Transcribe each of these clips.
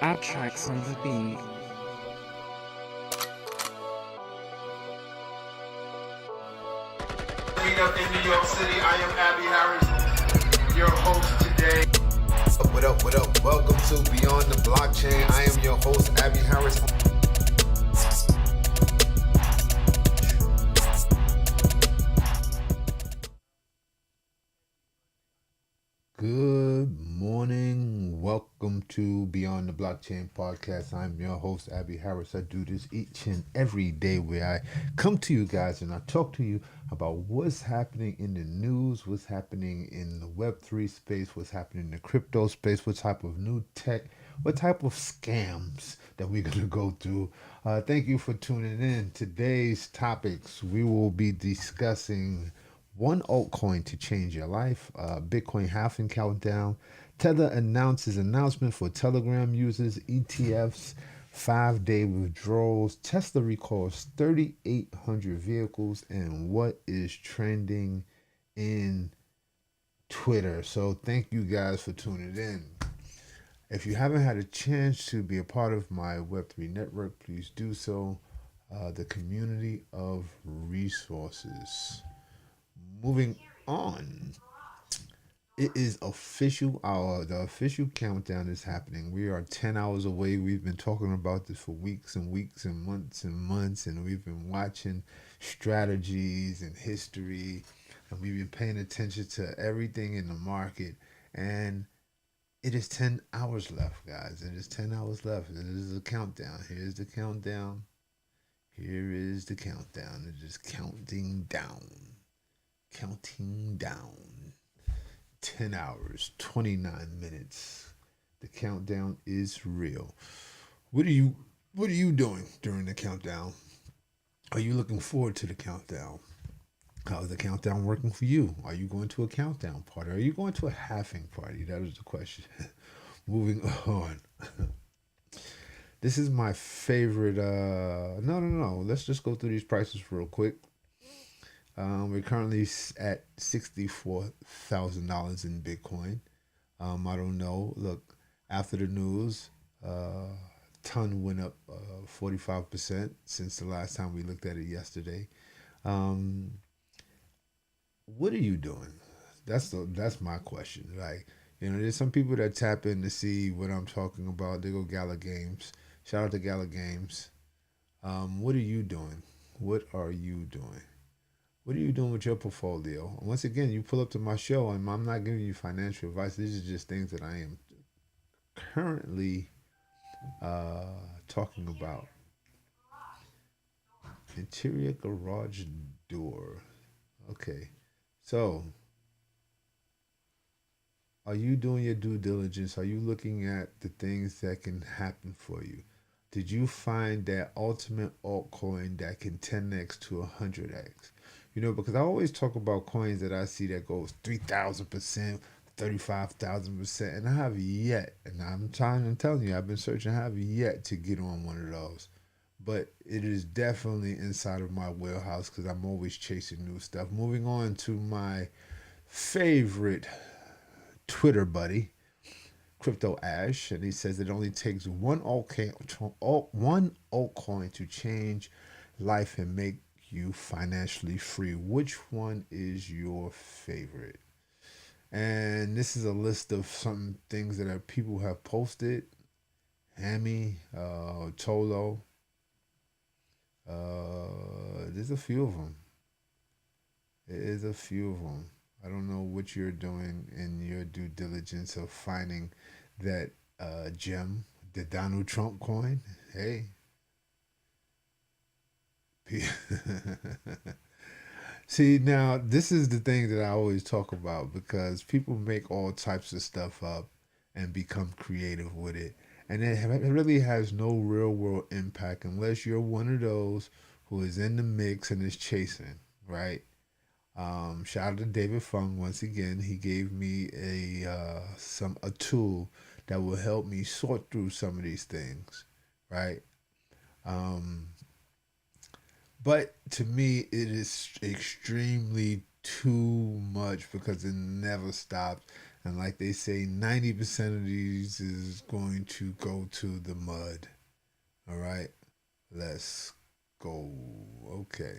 Add tracks on the beat. Meet up in New York City. I am Abby Harris, your host today. What up, what up? Welcome to Beyond the Blockchain. I am your host, Abby Harris. Good morning. Welcome to Beyond the Blockchain podcast. I'm your host, Abby Harris. I do this each and every day where I come to you guys and I talk to you about what's happening in the news, what's happening in the Web3 space, what's happening in the crypto space, what type of new tech, what type of scams that we're going to go through. Thank you for tuning in. Today's topics, we will be discussing one altcoin to change your life, Bitcoin halving countdown, Tether announces announcement for Telegram users, ETFs, 5-day withdrawals, Tesla recalls 3,800 vehicles, and what is trending in Twitter. So thank you guys for tuning in. If you haven't had a chance to be a part of my Web3 network, please do so. The community of resources. Moving on, it is official. The official countdown is happening. We are 10 hours away. We've been talking about this for weeks and weeks and months, and we've been watching strategies and history, and we've been paying attention to everything in the market. And it is 10 hours left, guys. It is 10 hours left. It is a countdown. Here's the countdown. Here is the countdown. It is counting down. Counting down. 10 hours, 29 minutes. The countdown is real. What are you doing during the countdown? Are you looking forward to the countdown? How is the countdown working for you? Are you going to a countdown party? Are you going to a halving party? That is the question. Moving on. This is my favorite. No. Let's just go through these prices real quick. We're currently at $64,000 in Bitcoin. I don't know. Look, after the news, ton went up 45% since the last time we looked at it yesterday. What are you doing? That's my question. Like, there's some people that tap in to see what I'm talking about. They go Gala Games. Shout out to Gala Games. What are you doing? What are you doing? What are you doing with your portfolio? Once again, you pull up to my show, and I'm not giving you financial advice. These are just things that I am currently talking about. Interior garage door. Okay. So, are you doing your due diligence? Are you looking at the things that can happen for you? Did you find that ultimate altcoin that can 10x to 100x? Because I always talk about coins that I see that goes 3,000%, 35,000%, and I have yet, and I'm telling you, I've been searching, I have yet to get on one of those. But it is definitely inside of my wheelhouse because I'm always chasing new stuff. Moving on to my favorite Twitter buddy, Crypto Ash, and he says it only takes one altcoin to change life and make you financially free. Which one is your favorite? And this is a list of some things that people have posted. Hammy, Tolo. There's a few of them. There is a few of them. I don't know what you're doing in your due diligence of finding that gem, the Donald Trump coin. Hey. See, now this is the thing that I always talk about because people make all types of stuff up and become creative with it. And it really has no real world impact unless you're one of those who is in the mix and is chasing, right? Shout out to David Fung once again. He gave me a tool that will help me sort through some of these things, right? But to me, it is extremely too much because it never stops. And like they say, 90% of these is going to go to the mud. All right, let's go. Okay.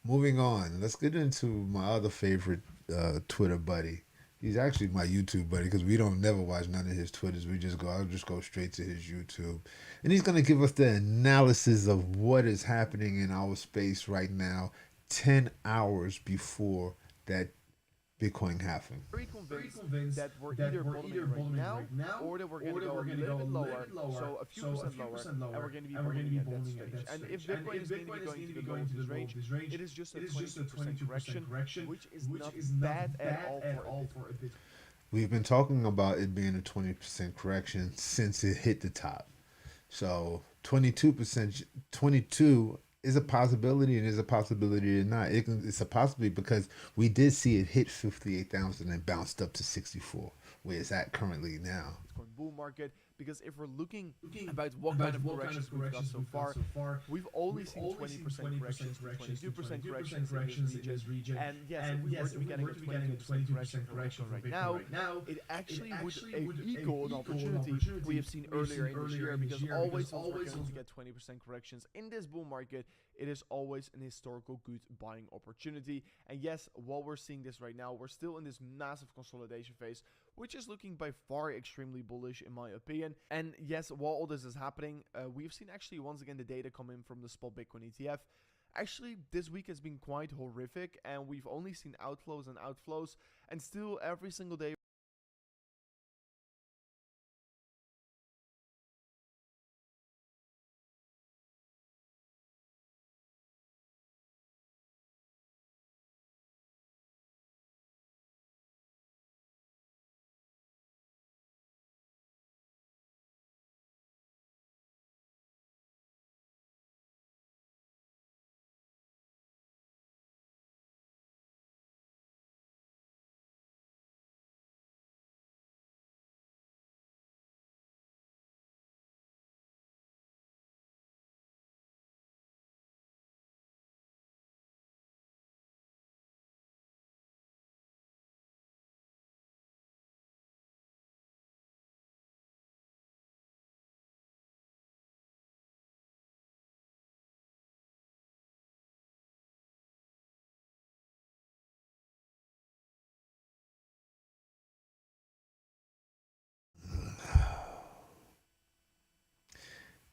Moving on, let's get into my other favorite Twitter buddy. He's actually my YouTube buddy because we don't never watch none of his Twitters. I'll just go straight to his YouTube, and he's gonna give us the analysis of what is happening in our space right now, 10 hours before that Bitcoin halving. Very convinced that we're either bottoming right now or that we're going to go a little bit lower, so a few percent lower, and we're going to be bottoming at that stage. And if Bitcoin is mainly going to the low of this range, it is just a 22% correction, which is not bad at all for a Bitcoin. We've been talking about it being a 20% correction since it hit the top. So 22%, 22 is a possibility and is a possibility or not. It's a possibility because we did see it hit 58,000 and bounced up to 64, where it's at currently now. Bitcoin bull market, because if we're looking about what kind of corrections we've got so far, we've only seen 20% corrections, 22% corrections in this region. And yes, if we were to be getting a 22% correction right now, it actually would equal an opportunity we have seen earlier in this year, because always when we're going to get 20% corrections in this bull market, it is always an historical good buying opportunity. And yes, while we're seeing this right now, we're still in this massive consolidation phase, which is looking by far extremely bullish in my opinion. And yes, while all this is happening, we've seen actually once again the data come in from the spot Bitcoin ETF. Actually, this week has been quite horrific, and we've only seen outflows and outflows, and still every single day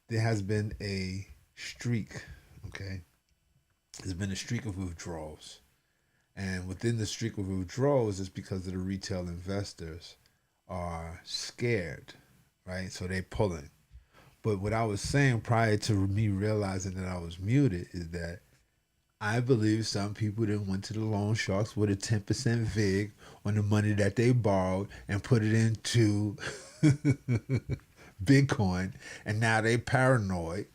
There has been a streak, okay? There's been a streak of withdrawals. And within the streak of withdrawals is because of the retail investors are scared, right? So they're pulling. But what I was saying prior to me realizing that I was muted is that I believe some people then went to the loan sharks with a 10% VIG on the money that they borrowed and put it into Bitcoin, and now they paranoid,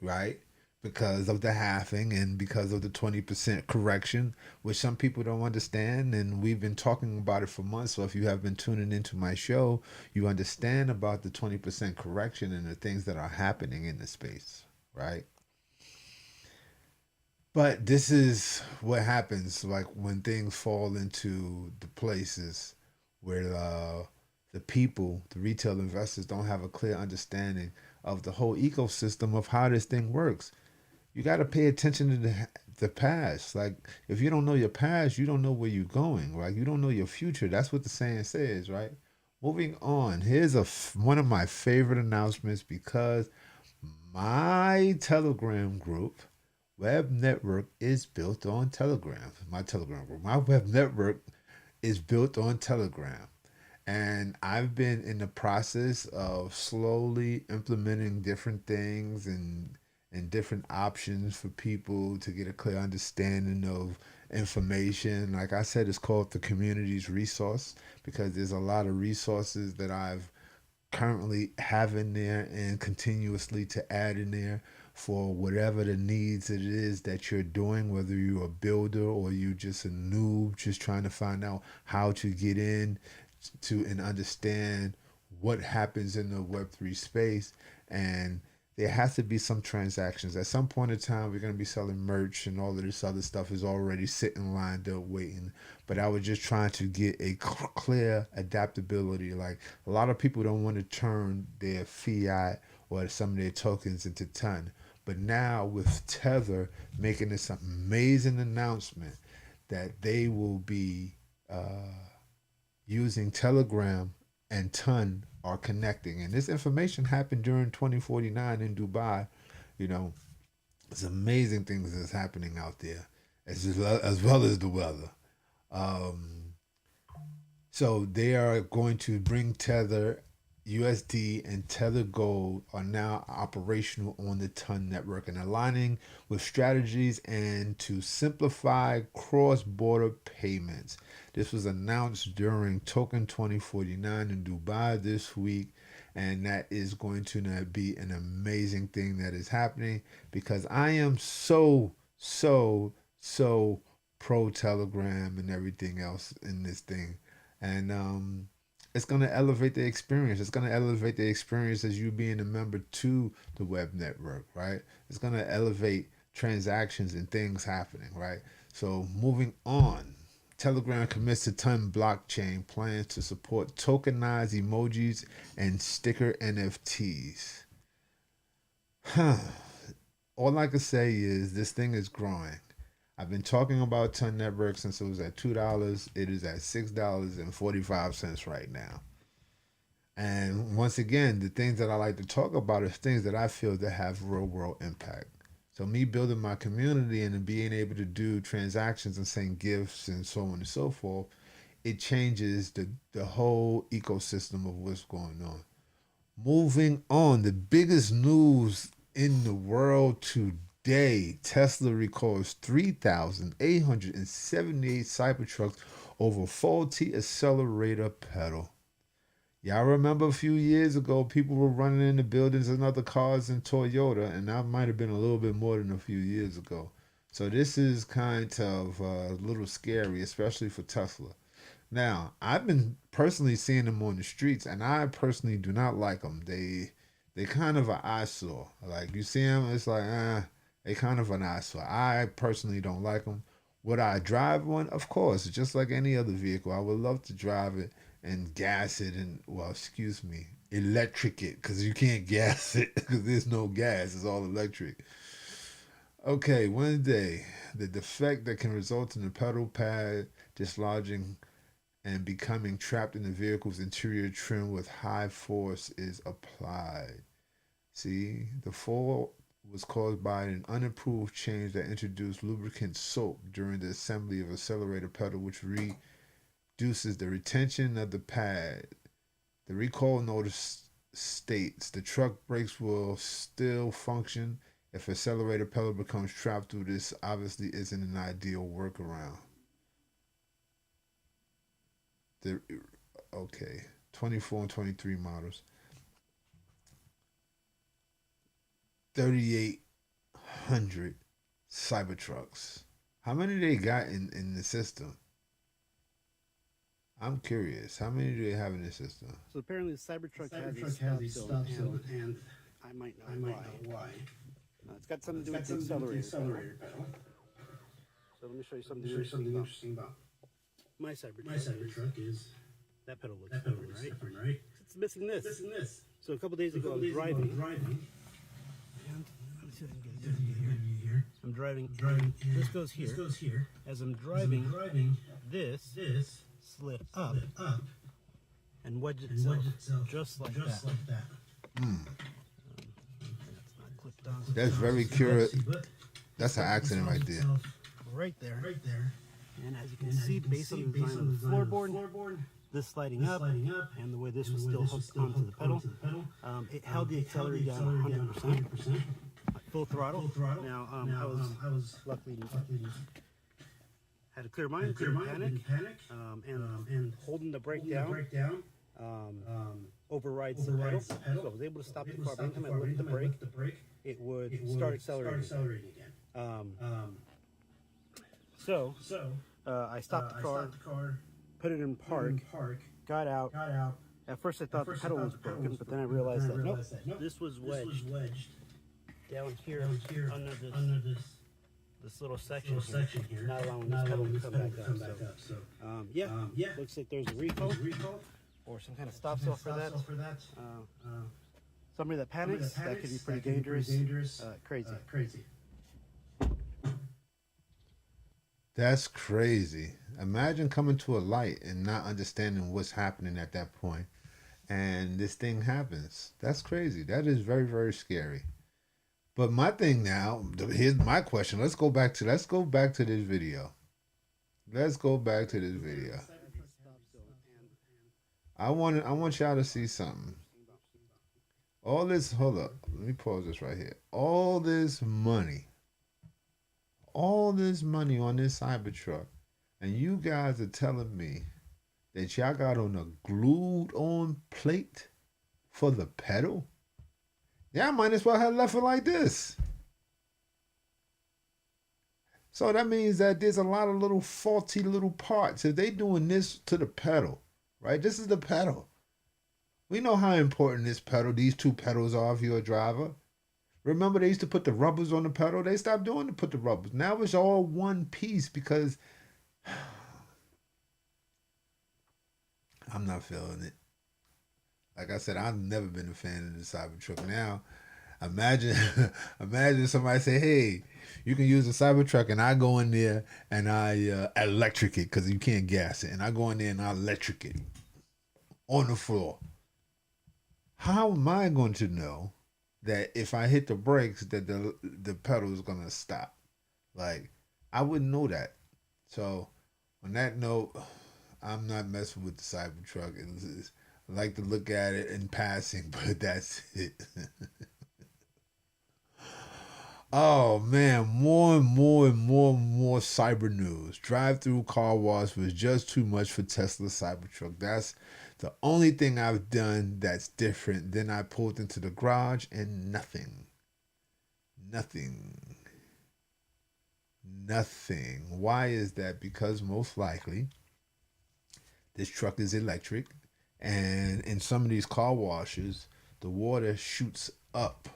right? Because of the halving and because of the 20% correction, which some people don't understand. And we've been talking about it for months. So if you have been tuning into my show, you understand about the 20% correction and the things that are happening in the space, right? But this is what happens like when things fall into the places where the people, the retail investors, don't have a clear understanding of the whole ecosystem of how this thing works. You got to pay attention to the past. Like, if you don't know your past, you don't know where you're going, right? You don't know your future. That's what the saying says, right? Moving on, here's one of my favorite announcements because my Telegram group, web network, is built on Telegram. My Telegram group, my web network is built on Telegram. And I've been in the process of slowly implementing different things and different options for people to get a clear understanding of information. Like I said, it's called the community's resource because there's a lot of resources that I've currently have in there and continuously to add in there for whatever the needs it is that you're doing, whether you're a builder or you just a noob just trying to find out how to get in to and understand what happens in the web3 space. And there has to be some transactions. At some point in time, we're going to be selling merch and all of this other stuff is already sitting lined up waiting. But I was just trying to get a clear adaptability. Like a lot of people don't want to turn their fiat or some of their tokens into ton. But now with Tether making this amazing announcement that they will be using Telegram and Ton are connecting. And this information happened during 2049 in Dubai. You know, it's amazing things that's happening out there, as well as the weather. Um, so they are going to bring Tether USD and Tether Gold are now operational on the Ton network and aligning with strategies and to simplify cross-border payments. This was announced during Token 2049 in Dubai this week, and that is going to be an amazing thing that is happening because I am so pro Telegram and everything else in this thing. And it's going to elevate the experience. It's going to elevate the experience as you being a member to the web network, right? It's going to elevate transactions and things happening, right? So moving on, Telegram commits to Ton blockchain plans to support tokenized emojis and sticker NFTs. Huh. All I can say is this thing is growing. I've been talking about Ton Network since it was at $2. It is at $6.45 right now. And once again, the things that I like to talk about are things that I feel that have real world impact. So me building my community and being able to do transactions and send gifts and so on and so forth, it changes the whole ecosystem of what's going on. Moving on, the biggest news in the world today, Tesla records 3,878 Cybertrucks over faulty accelerator pedal. Y'all remember a few years ago, people were running into buildings and other cars in Toyota, and that might have been a little bit more than a few years ago. So this is kind of a little scary, especially for Tesla. Now, I've been personally seeing them on the streets, and I personally do not like them. They kind of an eyesore. Like you see them, it's like they kind of an eyesore. I personally don't like them. Would I drive one? Of course, just like any other vehicle. I would love to drive it and gas it and well, excuse me, electric it because you can't gas it because there's no gas. It's all electric. Okay, Wednesday, the defect that can result in the pedal pad dislodging and becoming trapped in the vehicle's interior trim with high force is applied. See, the fault was caused by an unapproved change that introduced lubricant soap during the assembly of accelerator pedal, which reduces the retention of the pad. The recall notice states the truck brakes will still function if accelerator pedal becomes trapped through this. Obviously, isn't an ideal workaround. The okay, 24 and 23 models, 3,800 Cybertrucks. How many they got in the system? I'm curious. How many do they have in the system? So apparently the Cybertruck has a stop zone, and I might know why. It's got something to do with the accelerator pedal. So let me show you something interesting about my Cybertruck is that pedal looks different, right? It's missing this. So a couple days ago I was driving. And let me see if I can get it here. I'm driving. This goes here. As I'm driving, this slid up and wedged itself just like that. That's not clipped on. That's very curious. That's an accident right there. Right there. And as you can see, based on the design of the floorboard, this sliding up, and the way this was still hooked onto the pedal, it held the accelerator down 100%, full throttle. Now, I was luckily had a clear mind, didn't panic, and holding the brake down overrides the pedal. So I was able to stop the car. Every time I lift the brake, it would start accelerating again. So I stopped the car, put it in park, got out. At first I thought the pedal was broken, but then I realized that nope, this was wedged down here under this little section here, not allowing this pedal to come back up. So, yeah, looks like there's a recall or some kind of stop off for that. Somebody that panics, that could be pretty dangerous. Crazy. That's crazy. Imagine coming to a light and not understanding what's happening at that point, and this thing happens. That's crazy. That is very, very scary. But my thing now, here's my question. Let's go back to this video. I want y'all to see something. All this, hold up. Let me pause this right here. All this money on this Cybertruck, and you guys are telling me that y'all got on a glued on plate for the pedal? Y'all might as well have left it like this. So that means that there's a lot of little faulty little parts. If they doing this to the pedal, right? This is the pedal. We know how important these two pedals are if you're a driver. Remember they used to put the rubbers on the pedal? They stopped doing to put the rubbers. Now it's all one piece because I'm not feeling it. Like I said, I've never been a fan of the Cybertruck. Now, imagine somebody say, hey, you can use the Cybertruck, and I go in there and I electric it because you can't gas it. And I go in there and I electric it on the floor. How am I going to know that if I hit the brakes that the pedal is going to stop? Like, I wouldn't know that. So, on that note, I'm not messing with the Cybertruck. I like to look at it in passing, but that's it. Oh man, more and more cyber news. Drive-through car wash was just too much for Tesla Cybertruck. That's the only thing I've done that's different. Then I pulled into the garage and nothing. Why is that? Because most likely this truck is electric, and in some of these car washes, the water shoots up.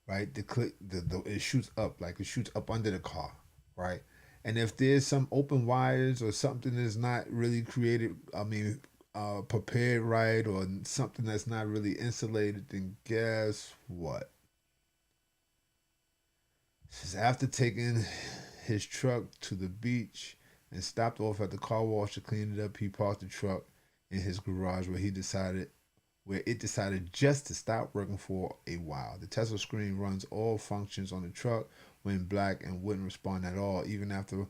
Right, it shoots up, like it shoots up under the car, right? And if there's some open wires or something that's not really prepared right, or something that's not really insulated, then guess what? Says after taking his truck to the beach and stopped off at the car wash to clean it up, he parked the truck in his garage where it decided just to stop working for a while. The Tesla screen runs all functions on the truck when black and wouldn't respond at all, even after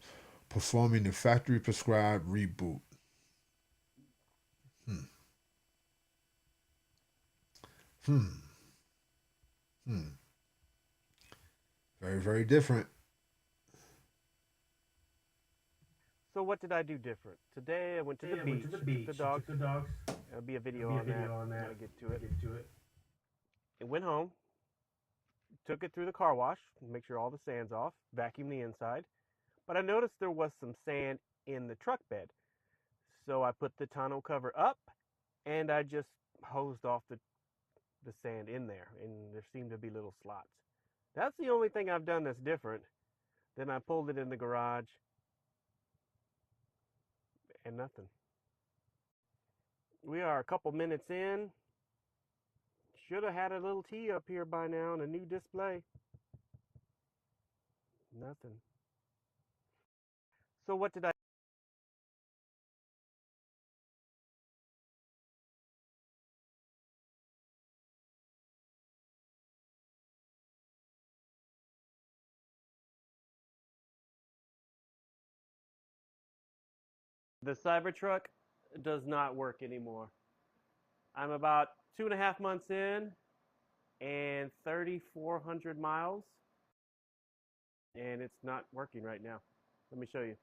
performing the factory prescribed reboot. Very, very different. So what did I do different? Today I went to the beach, took the dogs. There'll be a video on that when I get to it. And went home, took it through the car wash, make sure all the sand's off, vacuum the inside. But I noticed there was some sand in the truck bed. So I put the tonneau cover up and I just hosed off the sand in there, and there seemed to be little slots. That's the only thing I've done that's different. Then I pulled it in the garage and nothing. We are a couple minutes in. Should have had a little T up here by now and a new display. Nothing. So what did I The Cybertruck does not work anymore. I'm about 2.5 months in and 3,400 miles, and it's not working right now. Let me show you.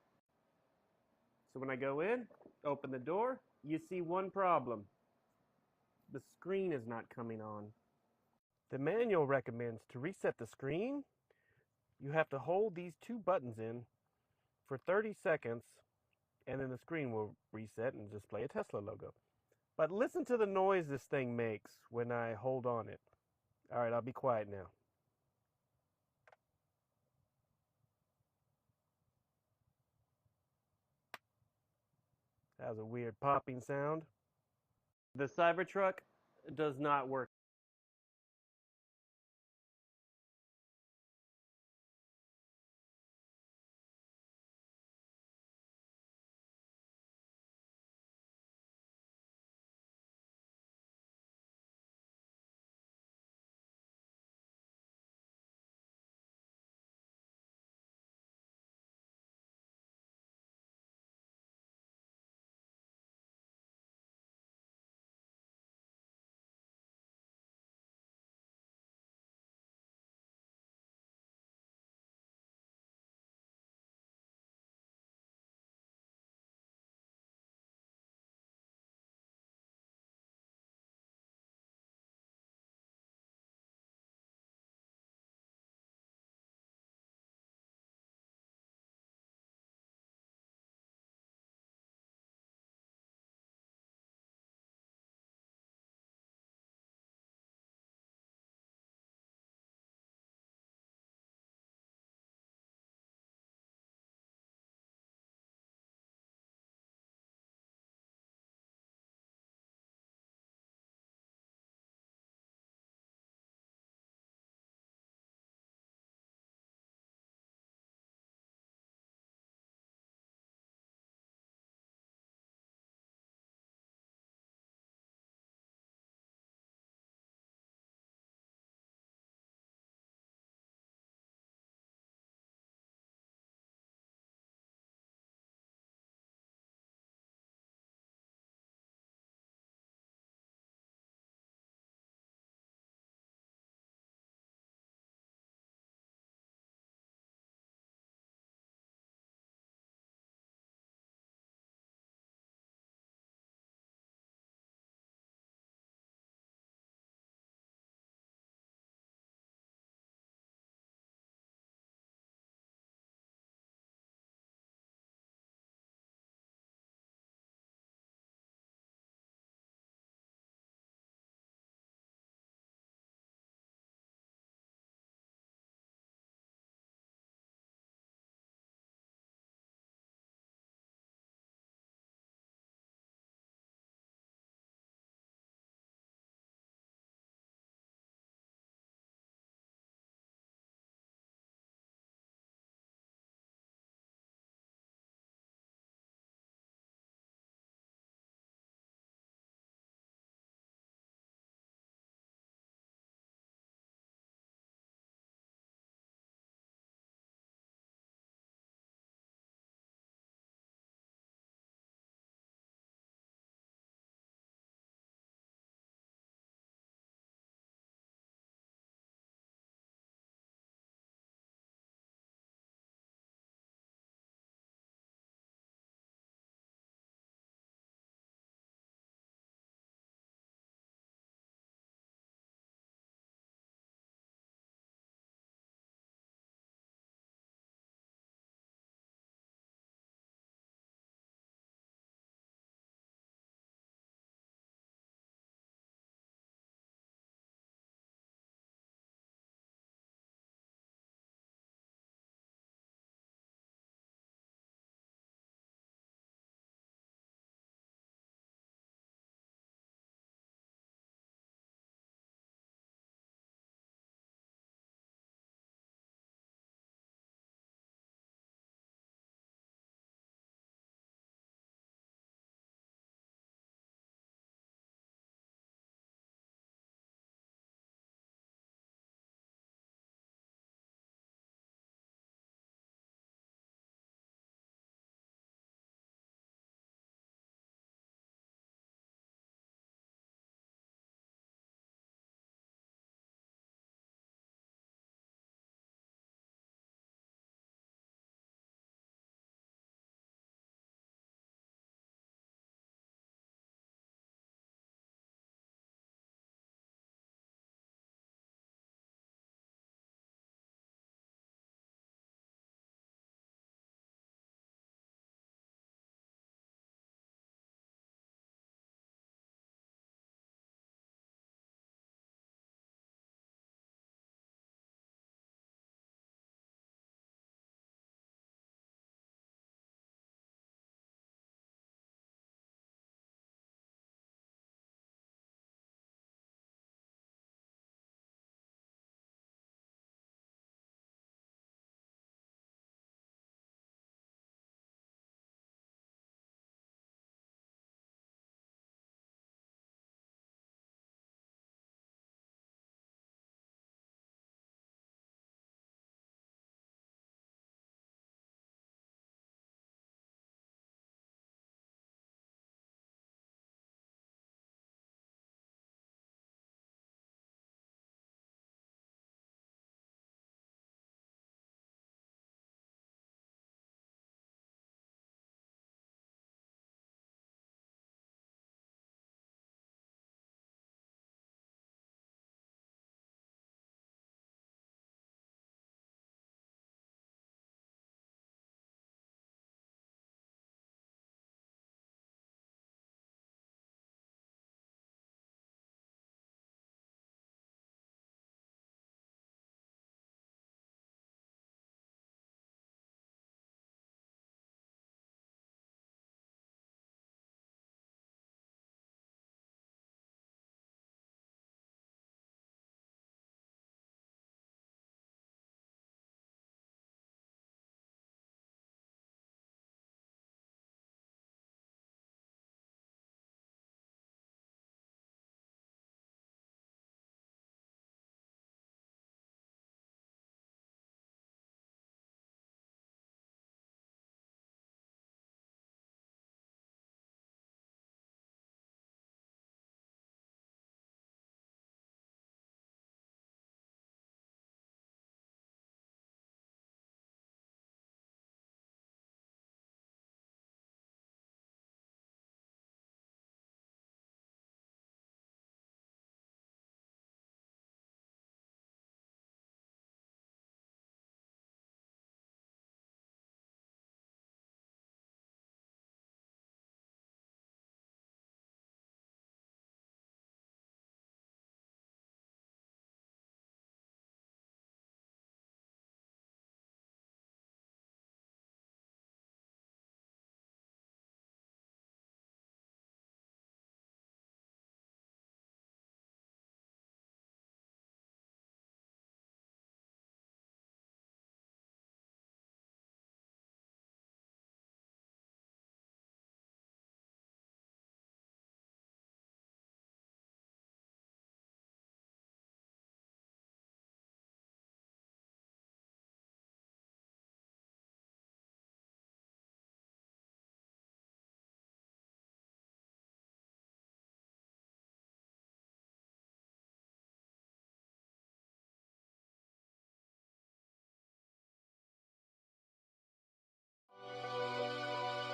So when I go in, open the door, you see one problem. The screen is not coming on. The manual recommends to reset the screen, you have to hold these two buttons in for 30 seconds, and then the screen will reset and display a Tesla logo. But listen to the noise this thing makes when I hold on it. All right, I'll be quiet now. That was a weird popping sound. The Cybertruck does not work.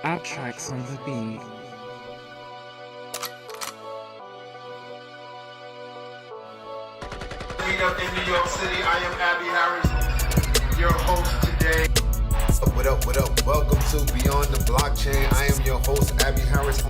Add tracks on the beat. Meet up in New York City. I am Abby Harris, your host today. What up, what up? Welcome to Beyond the Blockchain. I am your host, Abby Harris.